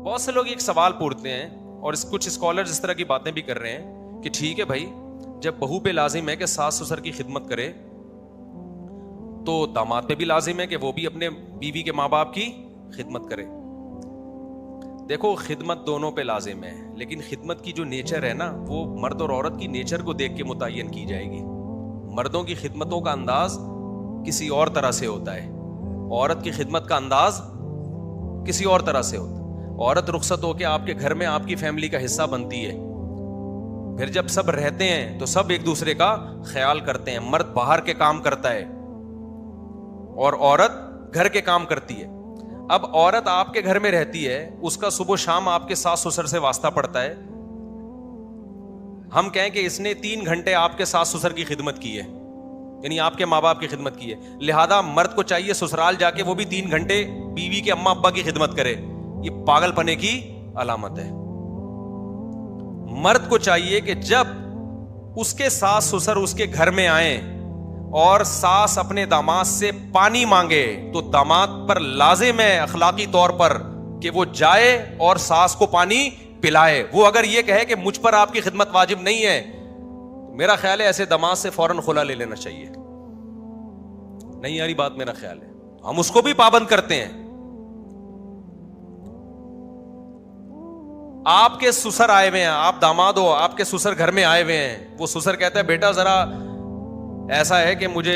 بہت سے لوگ ایک سوال پوچھتے ہیں اور کچھ اسکالرز اس طرح کی باتیں بھی کر رہے ہیں کہ ٹھیک ہے بھائی، جب بہو پہ لازم ہے کہ ساس سسر کی خدمت کرے تو داماد پہ بھی لازم ہے کہ وہ بھی اپنے بیوی کے ماں باپ کی خدمت کرے. دیکھو خدمت دونوں پہ لازم ہے، لیکن خدمت کی جو نیچر ہے نا وہ مرد اور عورت کی نیچر کو دیکھ کے متعین کی جائے گی. مردوں کی خدمتوں کا انداز کسی اور طرح سے ہوتا ہے، عورت کی خدمت کا انداز کسی اور طرح سے ہوتا ہے. عورت رخصت ہو کے آپ کے گھر میں آپ کی فیملی کا حصہ بنتی ہے، پھر جب سب رہتے ہیں تو سب ایک دوسرے کا خیال کرتے ہیں. مرد باہر کے کام کرتا ہے اور عورت گھر کے کام کرتی ہے. اب عورت آپ کے گھر میں رہتی ہے، اس کا صبح و شام آپ کے ساس سسر سے واسطہ پڑتا ہے. ہم کہیں کہ اس نے 3 گھنٹے آپ کے ساس سسر کی خدمت کی ہے، یعنی آپ کے ماں باپ کی خدمت کی ہے. لہذا مرد کو چاہیے سسرال جا کے وہ بھی 3 گھنٹے بیوی کے اماں ابا کی خدمت کرے. یہ پاگل پنے کی علامت ہے. مرد کو چاہیے کہ جب اس کے ساس سسر اس کے گھر میں آئیں اور ساس اپنے داماد سے پانی مانگے تو داماد پر لازم ہے اخلاقی طور پر کہ وہ جائے اور ساس کو پانی پلائے. وہ اگر یہ کہے کہ مجھ پر آپ کی خدمت واجب نہیں ہے تو میرا خیال ہے ایسے داماد سے فوراً خلا لے لینا چاہیے. نہیں یاری بات میرا خیال ہے ہم اس کو بھی پابند کرتے ہیں. آپ کے سسر آئے ہوئے ہیں، آپ داماد ہو، آپ کے سسر گھر میں آئے ہوئے ہیں. وہ سسر کہتا ہے بیٹا ذرا ایسا ہے کہ مجھے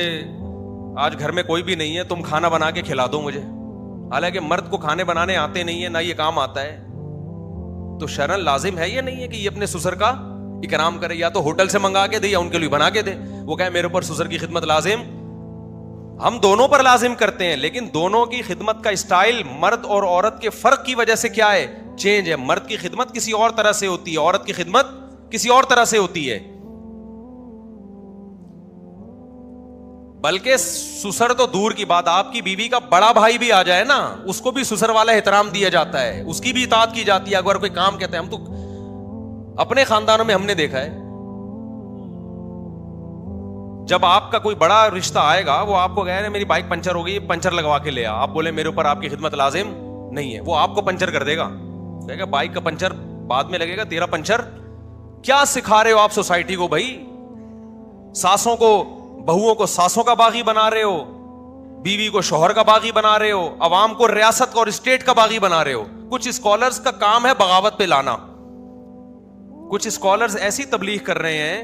آج گھر میں کوئی بھی نہیں ہے، تم کھانا بنا کے کھلا دو مجھے. حالانکہ مرد کو کھانے بنانے آتے نہیں ہے، نہ یہ کام آتا ہے. تو شرعاً لازم ہے یہ نہیں ہے کہ یہ اپنے سسر کا اکرام کرے، یا تو ہوٹل سے منگا کے دے یا ان کے لیے بنا کے دے. وہ کہے میرے اوپر سسر کی خدمت لازم. ہم دونوں پر لازم کرتے ہیں، لیکن دونوں کی خدمت کا اسٹائل مرد اور عورت کے فرق کی وجہ سے کیا ہے؟ چینج ہے. مرد کی خدمت کسی اور طرح سے ہوتی ہے، عورت کی خدمت کسی اور طرح سے ہوتی ہے. بلکہ سسر تو دور کی بات، آپ کی بیوی کا بڑا بھائی بھی آ جائے نا، اس کو بھی سسر والا احترام دیا جاتا ہے، اس کی بھی اطاعت کی جاتی ہے. اگر کوئی کام کہتے ہیں، ہم تو اپنے خاندانوں میں ہم نے دیکھا ہے جب آپ کا کوئی بڑا رشتہ آئے گا وہ آپ کو کہے میری بائک پنچر ہو گئی، پنچر لگوا کے لے آ. آپ بولے میرے اوپر آپ کی خدمت لازم نہیں ہے، وہ آپ کو پنچر کر دے گا. کہے گا بائک کا پنچر بعد میں لگے گا، تیرا پنچر. کیا سکھا رہے ہو آپ سوسائٹی کو بھائی؟ ساسوں کو، بہوؤں کو ساسوں کا باغی بنا رہے ہو، بیوی کو شوہر کا باغی بنا رہے ہو، عوام کو ریاست اور اسٹیٹ کا باغی بنا رہے ہو. کچھ اسکالرز کا کام ہے بغاوت پہ لانا. کچھ اسکالرز ایسی تبلیغ کر رہے ہیں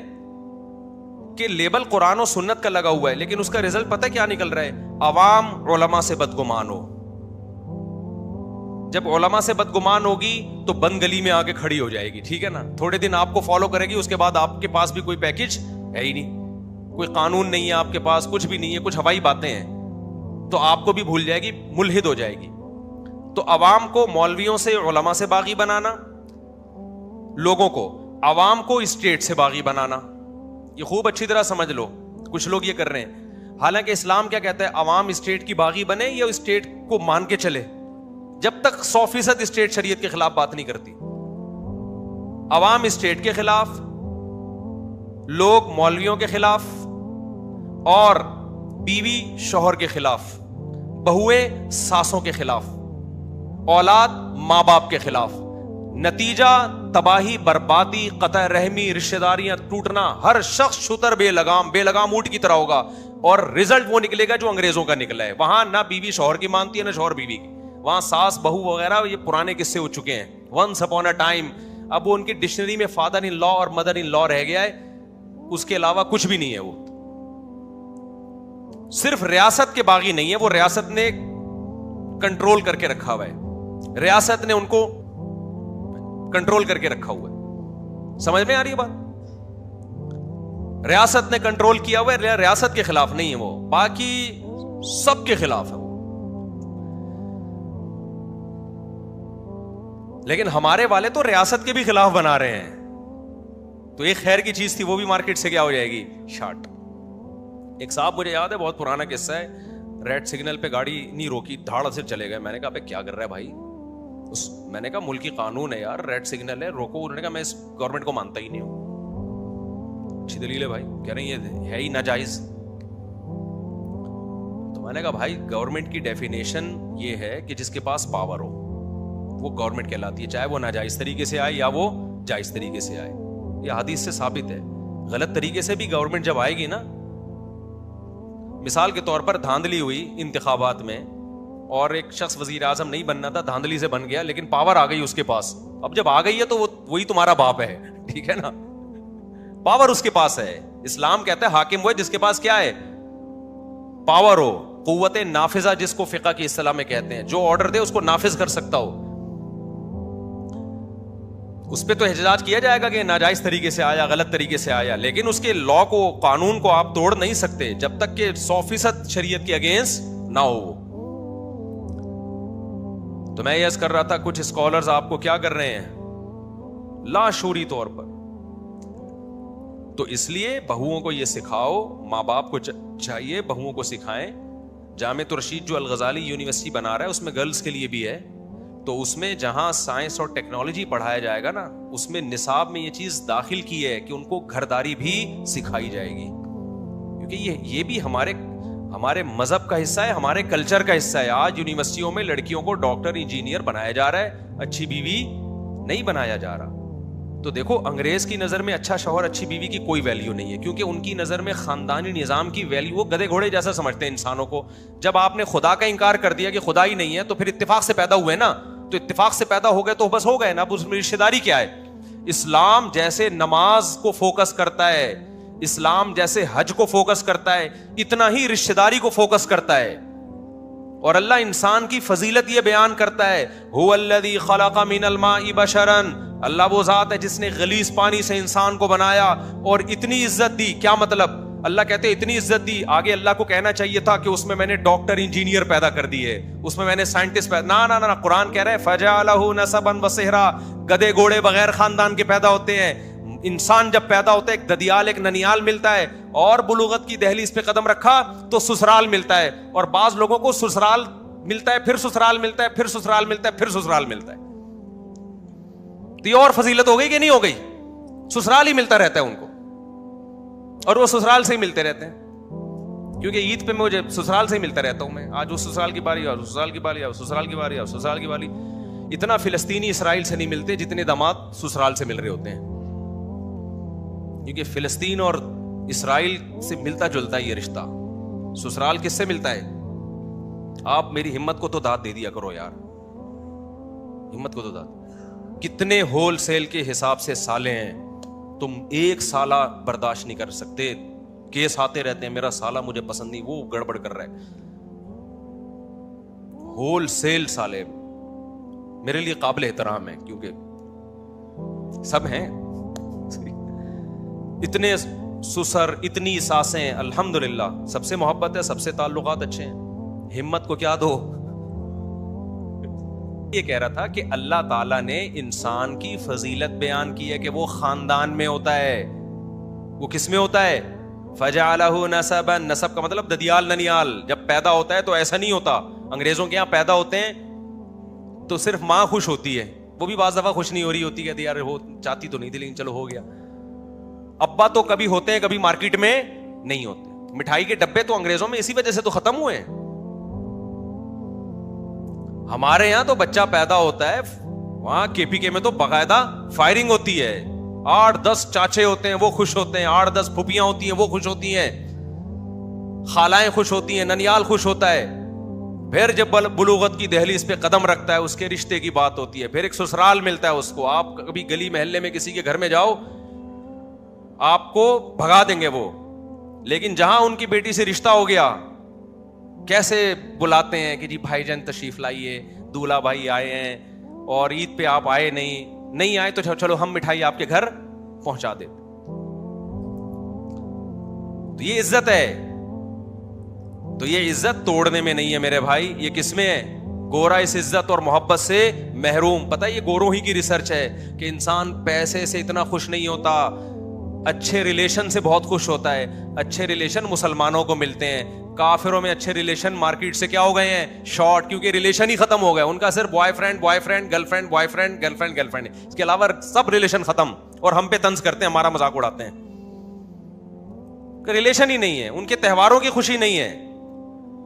کہ لیبل قرآن و سنت کا لگا ہوا ہے، لیکن اس کا رزلٹ پتہ کیا نکل رہا ہے؟ عوام علماء سے بدگمان ہو. جب علماء سے بدگمان ہوگی تو بند گلی میں آ کے کھڑی ہو جائے گی، ٹھیک ہے نا. تھوڑے دن آپ کو فالو کرے گی، اس کے بعد آپ کے پاس بھی کوئی پیکج ہے ہی نہیں، کوئی قانون نہیں ہے آپ کے پاس، کچھ بھی نہیں ہے، کچھ ہوائی باتیں ہیں. تو آپ کو بھی بھول جائے گی، ملحد ہو جائے گی. تو عوام کو مولویوں سے، علماء سے باغی بنانا، لوگوں کو، عوام کو اسٹیٹ سے باغی بنانا. یہ خوب اچھی طرح سمجھ لو. کچھ لوگ یہ کر رہے ہیں. حالانکہ اسلام کیا کہتا ہے؟ عوام اسٹیٹ کی باغی بنے یا اسٹیٹ کو مان کے چلے، جب تک 100% اسٹیٹ شریعت کے خلاف بات نہیں کرتی. عوام اسٹیٹ کے خلاف، لوگ مولویوں کے خلاف، اور بیوی شوہر کے خلاف، بہویں ساسوں کے خلاف، اولاد ماں باپ کے خلاف. نتیجہ تباہی، بربادی، قطع رحمی، رشتہ داریاں ٹوٹنا. ہر شخص شتر بے لگام اونٹ کی طرح ہوگا، اور رزلٹ وہ نکلے گا جو انگریزوں کا نکلا ہے. وہاں نہ بیوی شوہر کی مانتی ہے نہ شوہر بیوی کی. وہاں ساس بہو وغیرہ یہ پرانے قصے ہو چکے ہیں، ونس اپون اے ٹائم. اب وہ ان کی ڈکشنری میں فادر ان لا اور مدر ان لا رہ گیا ہے، اس کے علاوہ کچھ بھی نہیں ہے. وہ صرف ریاست کے باغی نہیں ہے، وہ ریاست نے کنٹرول کر کے رکھا ہوا ہے، ریاست نے ان کو کنٹرول کر کے رکھا ہوا ہے. سمجھ میں آ رہی ہے بات؟ ریاست نے کنٹرول کیا ہوا ہے، ریاست کے خلاف نہیں ہے وہ، باقی سب کے خلاف ہے وہ. لیکن ہمارے والے تو ریاست کے بھی خلاف بنا رہے ہیں. تو ایک خیر کی چیز تھی، وہ بھی مارکیٹ سے کیا ہو جائے گی؟ شارٹ. ایک صاحب، مجھے یاد ہے، بہت پرانا قصہ ہے، ریڈ سگنل پہ گاڑی نہیں روکی، دھاڑ سے چلے گئے. میں نے کہا بھائی کیا کر رہا ہے بھائی؟ میں نے کہا ملکی قانون ہے یار، ریڈ سگنل ہے، روکو. انہوں نے کہا میں اس گورنمنٹ کو مانتا ہی نہیں ہوں. اچھی دلیل ہے بھائی. کہہ رہے ہیں یہ ہے ہی ناجائز. تو میں نے کہا بھائی گورنمنٹ کی ڈیفینیشن یہ ہے کہ جس کے پاس پاور ہو. وہ گورنمنٹ کہلاتی ہے, چاہے وہ ناجائز طریقے سے آئے یا وہ جائز طریقے سے آئے. یہ حدیث سے ثابت ہے. غلط طریقے سے بھی گورنمنٹ جب آئے گی نا, مثال کے طور پر دھاندلی ہوئی انتخابات میں اور ایک شخص وزیر اعظم نہیں بننا تھا, دھاندلی سے بن گیا, لیکن پاور آ گئی اس کے پاس. اب جب آ گئی ہے تو وہی تمہارا باپ ہے, ٹھیک ہے نا, پاور اس کے پاس ہے. اسلام کہتا ہے حاکم وہ ہے جس کے پاس کیا ہے, پاور ہو, قوت نافذہ جس کو فقہ کی اصطلاح میں کہتے ہیں, جو آرڈر دے اس کو نافذ کر سکتا ہو. اس پہ تو احتجاج کیا جائے گا کہ ناجائز طریقے سے آیا, غلط طریقے سے آیا, لیکن اس کے لا کو, قانون کو آپ توڑ نہیں سکتے جب تک کہ 100% شریعت کے اگینسٹ نہ ہو. تو میں یہ عرض کر رہا تھا, کچھ اسکالرز آپ کو کیا کر رہے ہیں لاشعوری طور پر. تو اس لیے بہوؤں کو یہ سکھاؤ, ماں باپ کو چاہیے بہوؤں کو سکھائیں. جامع الرشید جو الغزالی یونیورسٹی بنا رہا ہے اس میں گرلز کے لیے بھی ہے, تو اس میں جہاں سائنس اور ٹیکنالوجی پڑھایا جائے گا نا, اس میں نصاب میں یہ چیز داخل کی ہے کہ ان کو گھرداری بھی سکھائی جائے گی, کیونکہ یہ بھی ہمارے مذہب کا حصہ ہے, ہمارے کلچر کا حصہ ہے. آج یونیورسٹیوں میں لڑکیوں کو ڈاکٹر, انجینئر بنایا جا رہا ہے, اچھی بیوی نہیں بنایا جا رہا. تو دیکھو, انگریز کی نظر میں اچھا شوہر, اچھی بیوی کی کوئی ویلیو نہیں ہے, کیونکہ ان کی نظر میں خاندانی نظام کی ویلیو, وہ گدھے گھوڑے جیسا سمجھتے ہیں انسانوں کو. جب آپ نے خدا کا انکار کر دیا کہ خدا ہی نہیں ہے, تو پھر اتفاق سے پیدا ہوئے نا, تو اتفاق سے پیدا ہو گئے تو بس ہو گئے نا, اب اس میں رشتہ داری کیا ہے. اسلام جیسے نماز کو فوکس کرتا ہے, اسلام جیسے حج کو فوکس کرتا ہے, اتنا ہی رشتہ داری کو فوکس کرتا ہے. اور اللہ انسان کی فضیلت یہ بیان کرتا ہے, هو الذی خلق من الماء بشرا, اللہ وہ ذات ہے جس نے غلیظ پانی سے انسان کو بنایا اور اتنی عزت دی. کیا مطلب؟ اللہ کہتے ہیں اتنی عزت دی, آگے اللہ کو کہنا چاہیے تھا کہ اس میں میں نے ڈاکٹر, انجینئر پیدا کر دیے, اس میں میں نے سائنٹسٹ پیدا, نہ قرآن کہہ رہا ہے فجعلہ نسبا وصہرا, گدھے گھوڑے بغیر خاندان کے پیدا ہوتے ہیں. انسان جب پیدا ہوتا ہے ایک ددیال, ایک ننیال ملتا ہے, اور بلوغت کی دہلیز پہ قدم رکھا تو سسرال ملتا ہے. اور بعض لوگوں کو سسرال ملتا ہے, پھر سسرال ملتا ہے, پھر سسرال ملتا ہے, پھر سسرال ملتا ہے. تو یہ اور فضیلت ہو گئی کہ نہیں ہو گئی؟ سسرال ہی ملتا رہتا ہے ان کو, اور وہ سسرال سے ہی ملتے رہتے ہیں. کیونکہ عید پہ مجھے سسرال سے ہی ملتا رہتا ہوں میں, آج وہ سسرال کی باری, اور سسرال کی باری, اور سسرال کی باری, اور سسرال کی باری. اتنا فلسطینی اسرائیل سے نہیں ملتے جتنے داماد سسرال سے مل رہے ہوتے ہیں, کیونکہ فلسطین اور اسرائیل سے ملتا جلتا ہے یہ رشتہ. سسرال کس سے ملتا ہے؟ آپ میری ہمت کو تو داد دے دیا کرو یار, ہمت کو تو داد. کتنے ہول سیل کے حساب سے سالے ہیں, تم ایک سالہ برداشت نہیں کر سکتے, کیس آتے رہتے ہیں, میرا سالہ مجھے پسند نہیں, وہ گڑبڑ کر رہا ہے. ہول سیل سالے میرے لیے قابل احترام ہے, کیونکہ سب ہیں اتنے سسر, اتنی ساسیں, الحمدللہ سب سے محبت ہے, سب سے تعلقات اچھے ہیں. ہمت کو کیا دو. یہ کہہ رہا تھا کہ اللہ تعالیٰ نے انسان کی فضیلت بیان کی ہے کہ وہ خاندان میں ہوتا ہے. وہ کس میں ہوتا ہے؟ فجعلہ نسبا, نسب کا مطلب ددیال, ننیال. جب پیدا ہوتا ہے تو ایسا نہیں ہوتا, انگریزوں کے یہاں پیدا ہوتے ہیں تو صرف ماں خوش ہوتی ہے, وہ بھی بعض دفعہ خوش نہیں ہو رہی ہوتی ہے, یار وہ چاہتی تو نہیں تھی لیکن چلو ہو گیا. ابا تو کبھی ہوتے ہیں, کبھی مارکیٹ میں نہیں ہوتے. مٹھائی کے ڈبے تو انگریزوں میں اسی وجہ سے تو ختم ہوئے ہیں. ہمارے یہاں تو بچہ پیدا ہوتا ہے, وہاں کے پی کے میں تو باقاعدہ فائرنگ ہوتی ہے. 8-10 چاچے ہوتے ہیں, وہ خوش ہوتے ہیں, 8-10 پھوپھیاں ہوتی ہیں, وہ خوش ہوتی ہیں, خالائیں خوش ہوتی ہیں, ننیال خوش ہوتا ہے. پھر جب بلوغت کی دہلیز پہ قدم رکھتا ہے, اس کے رشتے کی بات ہوتی ہے, پھر ایک سسرال ملتا ہے اس کو. آپ کبھی گلی محلے میں کسی کے گھر میں جاؤ, آپ کو بھگا دیں گے وہ, لیکن جہاں ان کی بیٹی سے رشتہ ہو گیا, کیسے بلاتے ہیں کہ جی بھائی جان تشریف لائیے, دولہا بھائی آئے ہیں, اور عید پہ آپ آئے نہیں آئے تو چلو ہم مٹھائی آپ کے گھر پہنچا دیتے. تو یہ عزت ہے. تو یہ عزت توڑنے میں نہیں ہے میرے بھائی, یہ کس میں ہے؟ گورا اس عزت اور محبت سے محروم. پتہ ہے یہ گوروں ہی کی ریسرچ ہے کہ انسان پیسے سے اتنا خوش نہیں ہوتا, اچھے ریلیشن سے بہت خوش ہوتا ہے. اچھے ریلیشن مسلمانوں کو ملتے ہیں, کافروں میں اچھے ریلیشن مارکیٹ سے کیا ہو گئے ہیں؟ شارٹ, کیونکہ ریلیشن ہی ختم ہو گئے. ان کا صرف boyfriend, girlfriend, boyfriend, girlfriend, اس کے علاوہ سب ریلیشن ختم. اور ہم پہ طنز کرتے ہیں, ہمارا مذاق اڑاتے ہیں. ریلیشن ہی نہیں ہے, ان کے تہواروں کی خوشی نہیں ہے.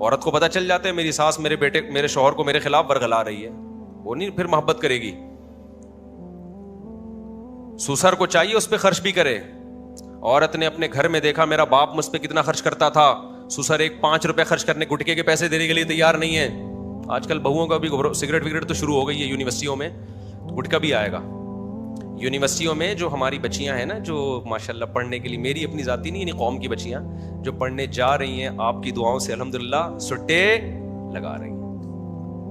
عورت کو پتہ چل جاتا ہے میری ساس میرے شوہر کو میرے خلاف ورغلا رہی ہے, وہ نہیں پھر محبت کرے گی. سسر کو چاہیے اس پہ خرچ بھی کرے. عورت نے اپنے گھر میں دیکھا میرا باپ مجھ پہ کتنا خرچ کرتا تھا, سسر ایک 5 روپے خرچ کرنے, گٹکے کے پیسے دینے کے لیے تیار نہیں ہے. آج کل بہوؤں کا بھی سگریٹ وگریٹ تو شروع ہو گئی ہے یونیورسٹیوں میں, گٹکا بھی آئے گا یونیورسٹیوں میں. جو ہماری بچیاں ہیں نا جو ماشاءاللہ پڑھنے کے لیے, میری اپنی ذاتی نہیں یعنی قوم کی بچیاں جو پڑھنے جا رہی ہیں, آپ کی دعاؤں سے الحمدللہ سٹے لگا رہی ہیں.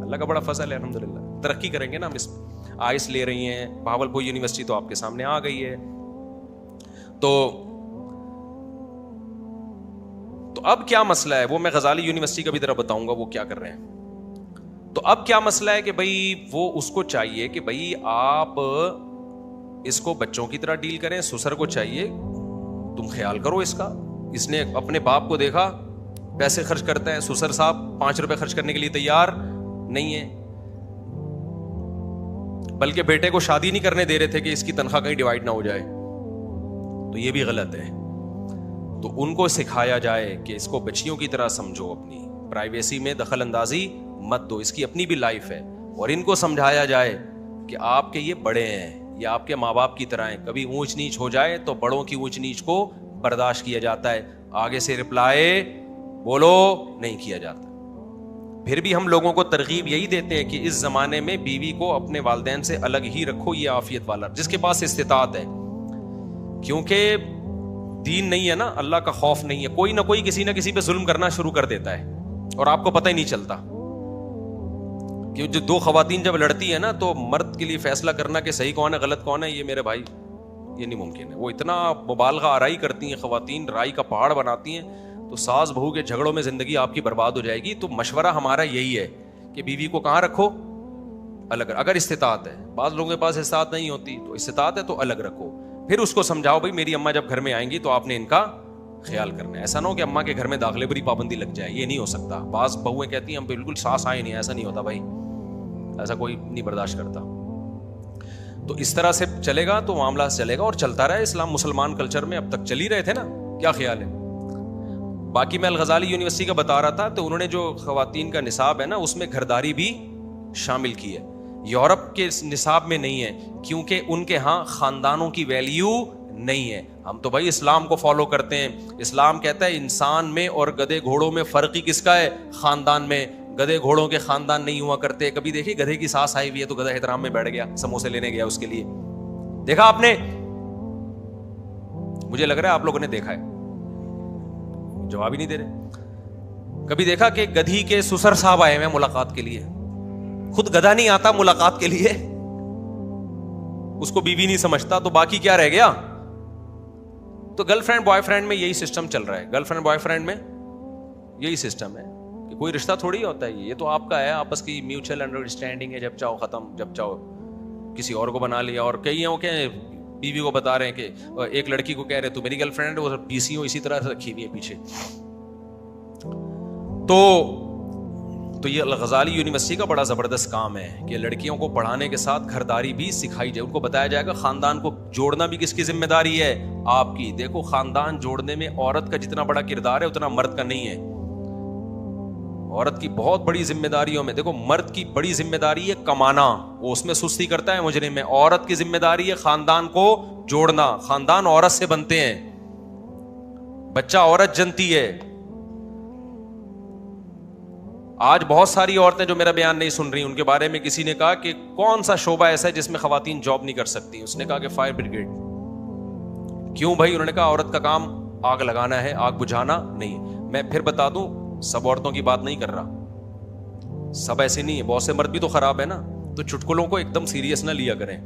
اللہ کا بڑا فضل ہے الحمدللہ. ترقی کریں گے نا ہم اس میں. آئس لے رہی ہیں, بہاولپور یونیورسٹی تو آپ کے سامنے آ گئی ہے. تو اب کیا مسئلہ ہے, وہ میں غزالی یونیورسٹی کا بھی ذرا بتاؤں گا وہ کیا کر رہے ہیں. تو اب کیا مسئلہ ہے کہ بھائی وہ اس کو چاہیے کہ بھائی آپ اس کو بچوں کی طرح ڈیل کریں. سسر کو چاہیے تم خیال کرو اس کا. اس نے اپنے باپ کو دیکھا پیسے خرچ کرتا ہے, سسر صاحب 5 روپے خرچ کرنے کے لیے تیار نہیں ہے, بلکہ بیٹے کو شادی نہیں کرنے دے رہے تھے کہ اس کی تنخواہ کہیں ڈیوائڈ نہ ہو جائے. تو یہ بھی غلط ہے. تو ان کو سکھایا جائے کہ اس کو بچیوں کی طرح سمجھو, اپنی پرائیویسی میں دخل اندازی مت دو, اس کی اپنی بھی لائف ہے. اور ان کو سمجھایا جائے کہ آپ کے یہ بڑے ہیں, یہ آپ کے ماں باپ کی طرح ہیں, کبھی اونچ نیچ ہو جائے تو بڑوں کی اونچ نیچ کو برداشت کیا جاتا ہے, آگے سے رپلائی بولو نہیں کیا جاتا. پھر بھی ہم لوگوں کو ترغیب یہی دیتے ہیں کہ اس زمانے میں بیوی کو اپنے والدین سے الگ ہی رکھو, یہ عافیت والا جس کے پاس استطاعت ہے. کیونکہ دین نہیں ہے نا, اللہ کا خوف نہیں ہے, کوئی نہ کوئی کسی نہ کسی پہ ظلم کرنا شروع کر دیتا ہے اور آپ کو پتہ ہی نہیں چلتا. کہ جو 2 خواتین جب لڑتی ہیں نا تو مرد کے لیے فیصلہ کرنا کہ صحیح کون ہے غلط کون ہے, یہ میرے بھائی یہ نہیں ممکن ہے. وہ اتنا مبالغہ آرائی کرتی ہیں خواتین, رائی کا پہاڑ بناتی ہیں, تو ساس بہو کے جھگڑوں میں زندگی آپ کی برباد ہو جائے گی. تو مشورہ ہمارا یہی ہے کہ بیوی کو کہاں رکھو, الگ, اگر استطاعت ہے. بعض لوگوں کے پاس استطاعت نہیں ہوتی, تو استطاعت ہے تو الگ رکھو. پھر اس کو سمجھاؤ بھائی میری اماں جب گھر میں آئیں گی تو آپ نے ان کا خیال کرنا ہے. ایسا نہ ہو کہ اماں کے گھر میں داخلے پر ہی پابندی لگ جائے, یہ نہیں ہو سکتا. بعض بہویں کہتی ہیں ہم بالکل ساس آئے نہیں, ایسا نہیں ہوتا بھائی, ایسا کوئی نہیں برداشت کرتا. تو اس طرح سے چلے گا تو معاملہ چلے گا اور چلتا رہا. اسلام مسلمان کلچر میں اب تک چل ہی رہے تھے نا, کیا خیال ہے. باقی میں الغزالی یونیورسٹی کا بتا رہا تھا, تو انہوں نے جو خواتین کا نصاب ہے نا اس میں گھرداری بھی شامل کی ہے. یورپ کے نصاب میں نہیں ہے, کیونکہ ان کے ہاں خاندانوں کی ویلیو نہیں ہے. ہم تو بھائی اسلام کو فالو کرتے ہیں. اسلام کہتا ہے انسان میں اور گدھے گھوڑوں میں فرق ہی کس کا ہے, خاندان میں. گدھے گھوڑوں کے خاندان نہیں ہوا کرتے. کبھی دیکھیے گدھے کی ساس آئی ہوئی ہے تو گدھا احترام میں بیٹھ گیا, سموسے لینے گیا اس کے لیے, دیکھا آپ نے؟ مجھے لگ رہا ہے آپ لوگوں نے دیکھا ہے, جواب ہی نہیں دے رہے. کبھی دیکھا کہ گدھی کے سسر صاحب آئے ہیں ملاقات کے لیے, خود گدھا نہیں آتا ملاقات کے لیے, اس کو بیوی نہیں سمجھتا, تو باقی کیا رہ گیا؟ تو گرل فرینڈ بوائے فرینڈ میں یہی سسٹم چل رہا ہے. گرل فرینڈ بوائے فرینڈ میں یہی سسٹم ہے کہ کوئی رشتہ تھوڑی ہوتا ہے, یہ تو آپ کا ہے آپس کی میوچل انڈرسٹینڈنگ ہے, جب چاہو ختم, جب چاہو کسی اور کو بنا لیا. اور کئی ہیں وہ کہ بیوی کو بتا رہے ہیں کہ ایک لڑکی کو کہہ رہے تو میری گرل فرینڈ, وہ پیسیوں اسی طرح سے رکھی ہوئی ہے پیچھے. تو یہ الغزالی یونیورسٹی کا بڑا زبردست کام ہے کہ لڑکیوں کو پڑھانے کے ساتھ گھرداری بھی سکھائی جائے. ان کو بتایا جائے گا خاندان کو جوڑنا بھی کس کی ذمہ داری ہے, آپ کی. دیکھو خاندان جوڑنے میں عورت کا جتنا بڑا کردار ہے اتنا مرد کا نہیں ہے. عورت کی بہت بڑی ذمہ داریوں میں, دیکھو مرد کی بڑی ذمہ داری ہے کمانا, وہ اس میں سستی کرتا ہے مجرم میں. عورت کی ذمہ داری ہے خاندان کو جوڑنا. خاندان عورت سے بنتے ہیں, بچہ عورت جنتی ہے. آج بہت ساری عورتیں جو میرا بیان نہیں سن رہی, ان کے بارے میں کسی نے کہا کہ کون سا شعبہ ایسا ہے جس میں خواتین جاب نہیں کر سکتی. اس نے کہا کہ فائر بریگیڈ. کیوں بھائی؟ انہوں نے کہا عورت کا کام آگ لگانا ہے, آگ بجھانا نہیں. میں پھر بتا دوں, سب عورتوں کی بات نہیں کر رہا, سب ایسے نہیں ہے, بہت سے مرد بھی تو خراب ہے نا. تو چٹکلوں کو ایک دم سیریس نہ لیا کریں,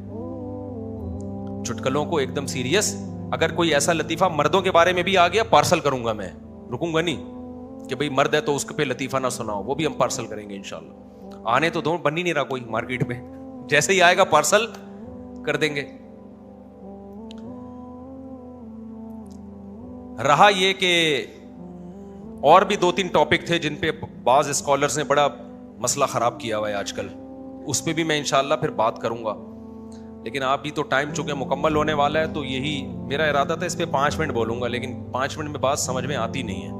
چٹکلوں کو ایک دم سیریس. اگر کوئی ایسا لطیفہ مردوں کے بارے میں بھی آ گیا, پارسل کروں گا, میں رکوں گا نہیں کہ بھئی مرد ہے تو اس پہ لطیفہ نہ سناؤ, وہ بھی ہم پارسل کریں گے انشاءاللہ. آنے تو دو, بن ہی نہیں رہا کوئی مارکیٹ میں, جیسے ہی آئے گا پارسل کر دیں گے. رہا یہ کہ اور بھی 2-3 ٹاپک تھے جن پہ بعض اسکالرز نے بڑا مسئلہ خراب کیا ہوا ہے آج کل, اس پہ بھی میں انشاءاللہ پھر بات کروں گا. لیکن آپ بھی تو ٹائم چونکہ مکمل ہونے والا ہے, تو یہی میرا ارادہ تھا اس پہ 5 منٹ بولوں گا, لیکن 5 منٹ میں بات سمجھ میں آتی نہیں ہے.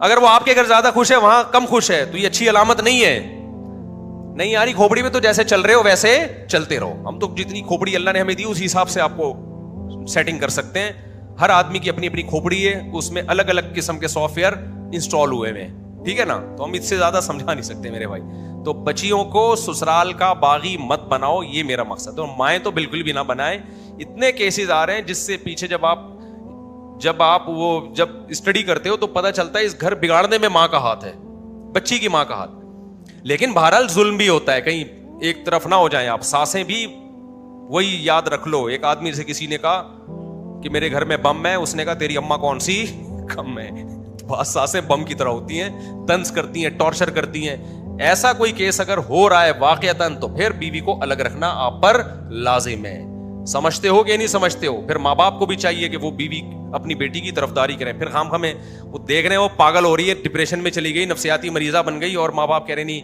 اگر وہ آپ کے گھر زیادہ خوش ہے وہاں کم خوش ہے تو یہ اچھی علامت نہیں ہے. نہیں آ رہی کھوپڑی میں تو جیسے چل رہے ہو ویسے چلتے رہو. ہم تو جتنی کھوپڑی اللہ نے ہمیں دی اس حساب سے آپ کو سیٹنگ کر سکتے ہیں. ہر آدمی کی اپنی اپنی کھوپڑی ہے, اس میں الگ الگ قسم کے سافٹ ویئر انسٹال ہوئے ہیں, ٹھیک ہے نا. تو ہم اس سے زیادہ سمجھا نہیں سکتے میرے بھائی. تو بچیوں کو سسرال کا باغی مت بناؤ, یہ میرا مقصد ہے. اور مائیں تو بالکل بھی نہ بنائیں. اتنے کیسز آ رہے ہیں جس سے پیچھے جب آپ اسٹڈی کرتے ہو تو پتہ چلتا ہے اس گھر بگاڑنے میں ماں کا ہاتھ ہے, بچی کی ماں کا ہاتھ. لیکن بہرحال ظلم بھی ہوتا ہے, کہیں ایک طرف نہ ہو جائیں آپ. ساسیں بھی وہی یاد رکھ لو. ایک آدمی سے کسی نے کہا کہ میرے گھر میں بم ہے, اس نے کہا تیری اماں کون سی کم ہے. بہت ساسیں بم کی طرح ہوتی ہیں, طنز کرتی ہیں, ٹارچر کرتی ہیں. ایسا کوئی کیس اگر ہو رہا ہے واقعتاً تو پھر بیوی کو الگ رکھنا آپ پر لازم ہے. سمجھتے ہو کہ نہیں سمجھتے ہو؟ پھر ماں باپ کو بھی چاہیے کہ وہ بیوی اپنی بیٹی کی طرفداری کریں. پھر خام ہمیں وہ دیکھ رہے ہیں وہ پاگل ہو رہی ہے, ڈپریشن میں چلی گئی, نفسیاتی مریضہ بن گئی, اور ماں باپ کہہ رہے نہیں,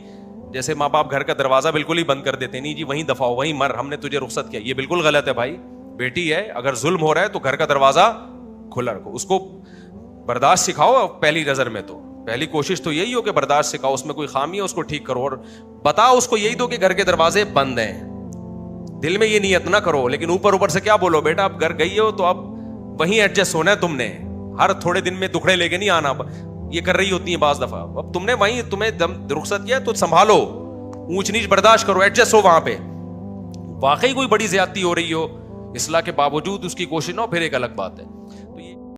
جیسے ماں باپ گھر کا دروازہ بالکل ہی بند کر دیتے, نہیں جی وہیں دفع ہو, وہیں مر, ہم نے تجھے رخصت کیا. یہ بالکل غلط ہے بھائی. بیٹی ہے, اگر ظلم ہو رہا ہے تو گھر کا دروازہ کھلا رکھو, اس کو برداشت سکھاؤ. پہلی نظر میں تو پہلی کوشش تو یہی ہو کہ برداشت سکھاؤ. اس میں کوئی خامی ہے اس کو ٹھیک کرو, اور بتاؤ اس کو یہی دو کہ گھر کے دروازے بند ہیں. دل میں یہ نیت نہ کرو, لیکن اوپر سے کیا بولو, بیٹا اب گھر گئی ہو تو اب وہیں ایڈجسٹ ہونا ہے تم نے. ہر تھوڑے دن میں دکھڑے لے کے نہیں آنا. یہ کر رہی ہوتی ہیں بعض دفعہ. اب تم نے وہیں تمہیں رخصت کیا تو سنبھالو, اونچ نیچ برداشت کرو, ایڈجسٹ ہو وہاں پہ. واقعی کوئی بڑی زیادتی ہو رہی ہو, اصلاح کے باوجود اس کی کوشش نہ ہو, پھر ایک الگ بات ہے. تو یہ